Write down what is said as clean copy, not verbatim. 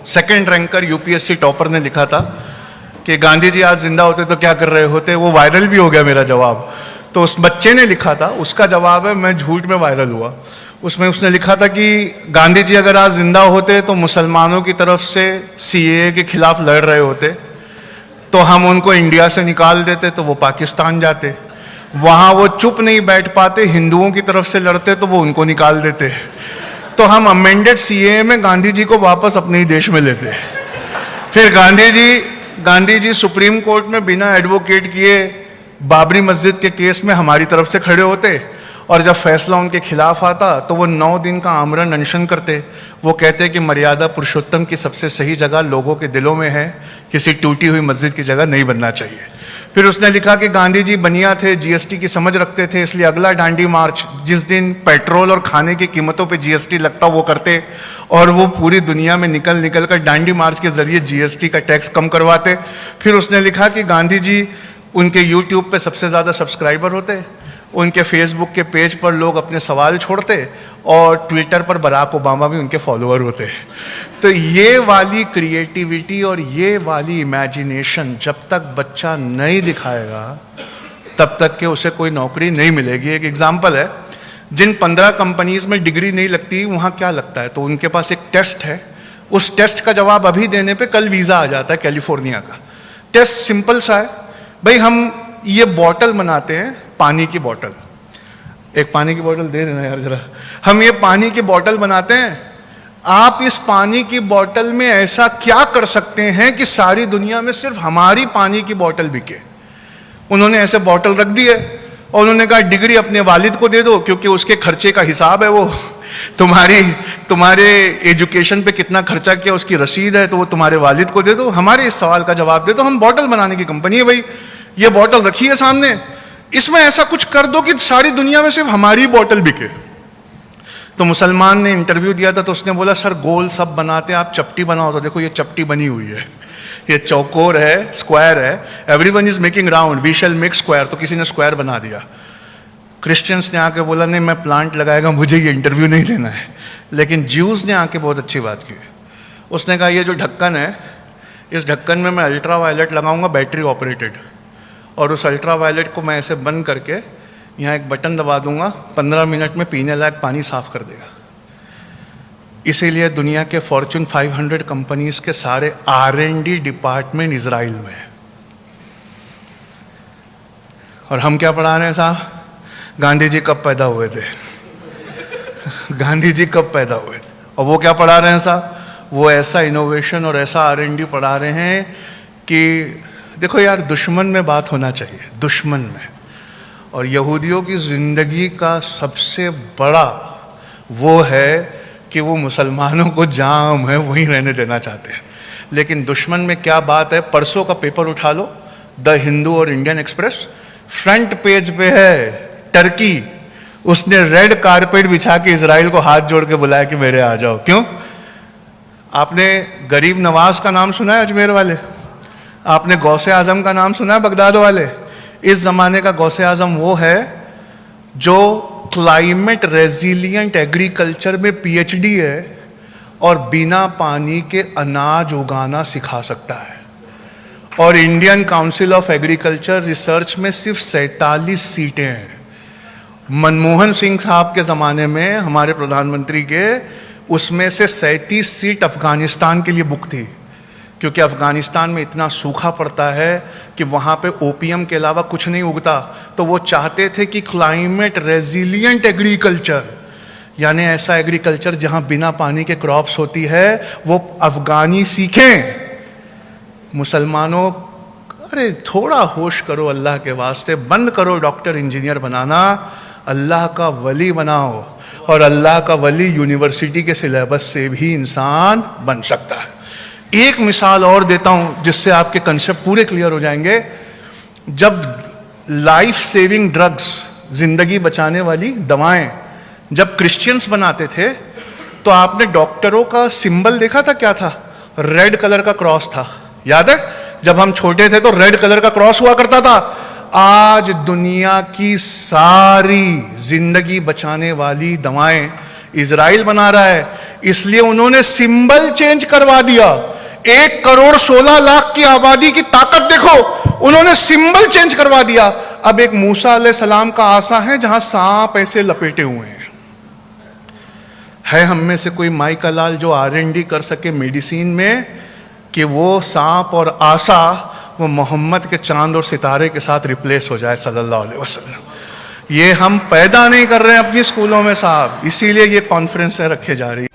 Second ranker UPSC topper ने लिखा था कि गांधी जी आज जिंदा होते तो क्या कर रहे होते। वो वायरल भी हो गया मेरा जवाब। तो उस बच्चे ने लिखा था, उसका जवाब है, मैं झूठ में वायरल हुआ। उसमें उसने लिखा था कि गांधी जी अगर आज जिंदा होते तो मुसलमानों की तरफ से सीएए के खिलाफ लड़ रहे होते, तो हम उनको इंडिया से निकाल देते तो वो पाकिस्तान जाते। वहां वो चुप नहीं बैठ पाते, हिंदुओं की तरफ से लड़ते तो वो उनको निकाल देते। तो हम अमेंडेड सीएए में गांधी जी को वापस अपने ही देश में लेते। फिर गांधी जी सुप्रीम कोर्ट में बिना एडवोकेट किए बाबरी मस्जिद के केस में हमारी तरफ से खड़े होते, और जब फैसला उनके खिलाफ आता तो वो 9 दिन का आमरण अनशन करते। वो कहते कि मर्यादा पुरुषोत्तम की सबसे सही जगह लोगों के दिलों में है, किसी टूटी हुई मस्जिद की जगह नहीं बनना चाहिए। फिर उसने लिखा कि गांधी जी बनिया थे, जीएसटी की समझ रखते थे, इसलिए अगला दांडी मार्च जिस दिन पेट्रोल और खाने की कीमतों पे जीएसटी लगता वो करते, और वो पूरी दुनिया में निकल कर दांडी मार्च के जरिए जीएसटी का टैक्स कम करवाते। फिर उसने लिखा कि गांधी जी, उनके यूट्यूब पे सबसे ज़्यादा सब्सक्राइबर होते, उनके फेसबुक के पेज पर लोग अपने सवाल छोड़ते, और ट्विटर पर बराक ओबामा भी उनके फॉलोअर होते। तो ये वाली क्रिएटिविटी और ये वाली इमेजिनेशन जब तक बच्चा नहीं दिखाएगा तब तक के उसे कोई नौकरी नहीं मिलेगी। एक एग्जांपल है, जिन 15 कंपनीज में डिग्री नहीं लगती वहाँ क्या लगता है, तो उनके पास एक टेस्ट है, उस टेस्ट का जवाब अभी देने पे कल वीज़ा आ जाता है कैलिफोर्निया का। टेस्ट सिंपल सा है, भाई हम ये बॉटल बनाते हैं, पानी की बॉटल, एक पानी की बॉटल दे देना यार जरा। हम ये पानी की बॉटल बनाते हैं, आप इस पानी की बॉटल में ऐसा क्या कर सकते हैं कि सारी दुनिया में सिर्फ हमारी पानी की बॉटल बिके। उन्होंने ऐसे बॉटल रख दी है और उन्होंने कहा डिग्री अपने वालिद को दे दो, क्योंकि उसके खर्चे का हिसाब है वो, तुम्हारे एजुकेशन पे कितना खर्चा किया उसकी रसीद है, तो वो तुम्हारे वालिद को दे दो, हमारे इस सवाल का जवाब दे दो। हम बॉटल बनाने की कंपनी है भाई, ये बॉटल रखी है सामने, इसमें ऐसा कुछ कर दो कि सारी दुनिया में सिर्फ हमारी बॉटल बिके। तो मुसलमान ने इंटरव्यू दिया था, तो उसने बोला सर गोल सब बनाते हैं, आप चपटी बनाओ। तो देखो ये चपटी बनी हुई है, ये चौकोर है, स्क्वायर है, everyone is making round, we shall make square. तो किसी ने स्क्वायर बना दिया। क्रिश्चियंस ने आके बोला नहीं मैं प्लांट लगाएगा, मुझे ये इंटरव्यू नहीं देना है। लेकिन ज्यूज ने आके बहुत अच्छी बात की, उसने कहा ये जो ढक्कन है, इस ढक्कन में मैं अल्ट्रा वायलेट लगाऊंगा, बैटरी ऑपरेटेड, और उस अल्ट्रा वायलेट को मैं ऐसे बंद करके यहाँ एक बटन दबा दूंगा, 15 मिनट में पीने लायक पानी साफ कर देगा। इसीलिए दुनिया के फॉर्च्यून 500 कंपनीज के सारे R&D डिपार्टमेंट इजराइल में है। और हम क्या पढ़ा रहे हैं साहब, गांधी जी कब पैदा हुए थे गांधी जी कब पैदा हुए थे, और वो क्या पढ़ा रहे हैं साहब, वो ऐसा इनोवेशन और ऐसा R&D पढ़ा रहे हैं कि देखो यार, दुश्मन में बात होना चाहिए, दुश्मन में। और यहूदियों की जिंदगी का सबसे बड़ा वो है कि वो मुसलमानों को जहाँ हम हैं वहीं रहने देना चाहते हैं। लेकिन दुश्मन में क्या बात है, परसों का पेपर उठा लो, द हिंदू और इंडियन एक्सप्रेस, फ्रंट पेज पे है टर्की, उसने रेड कारपेट बिछा के इजराइल को हाथ जोड़ के बुलाया कि मेरे आ जाओ। क्यों? आपने गरीब नवाज का नाम सुना है, अजमेर वाले? आपने गौसे आजम का नाम सुना है, बगदाद वाले? इस जमाने का गौसे आजम वो है जो क्लाइमेट रेजिलिएंट एग्रीकल्चर में पीएचडी है और बिना पानी के अनाज उगाना सिखा सकता है। और Indian council of agriculture research में सिर्फ 47 सीटें हैं। मनमोहन सिंह साहब के ज़माने में, हमारे प्रधानमंत्री के, उसमें से 37 सीट अफगानिस्तान के लिए बुक थी, क्योंकि अफगानिस्तान में इतना सूखा पड़ता है कि वहाँ पे ओपियम के अलावा कुछ नहीं उगता। तो वो चाहते थे कि क्लाइमेट रेजिलिएंट एग्रीकल्चर, यानी ऐसा एग्रीकल्चर जहाँ बिना पानी के क्रॉप्स होती है, वो अफगानी सीखें। मुसलमानों, अरे थोड़ा होश करो अल्लाह के वास्ते, बंद करो डॉक्टर इंजीनियर बनाना, अल्लाह का वली बनाओ। और अल्लाह का वली यूनिवर्सिटी के सिलेबस से भी इंसान बन सकता है। एक मिसाल और देता हूं जिससे आपके कंसेप्ट पूरे क्लियर हो जाएंगे। जब लाइफ सेविंग ड्रग्स, जिंदगी बचाने वाली दवाएं, जब क्रिश्चियंस बनाते थे तो आपने डॉक्टरों का सिंबल देखा था, क्या था? रेड कलर का क्रॉस था, याद है? जब हम छोटे थे तो रेड कलर का क्रॉस हुआ करता था। आज दुनिया की सारी जिंदगी बचाने वाली दवाएं इजराइल बना रहा है, इसलिए उन्होंने सिंबल चेंज करवा दिया। 1,16,00,000 की आबादी की ताकत देखो, उन्होंने सिंबल चेंज करवा दिया। अब एक मूसा अलैहिस्सलाम का आसा है जहां सांप ऐसे लपेटे हुए हैं। है हम में से कोई माई का लाल जो R&D कर सके मेडिसिन में कि वो सांप और आसा वो मोहम्मद के चांद और सितारे के साथ रिप्लेस हो जाए सल्लल्लाहु अलैहि वसल्लम? ये हम पैदा नहीं कर रहे हैं अपनी स्कूलों में साहब, इसीलिए ये कॉन्फ्रेंसें रखे जा रही है।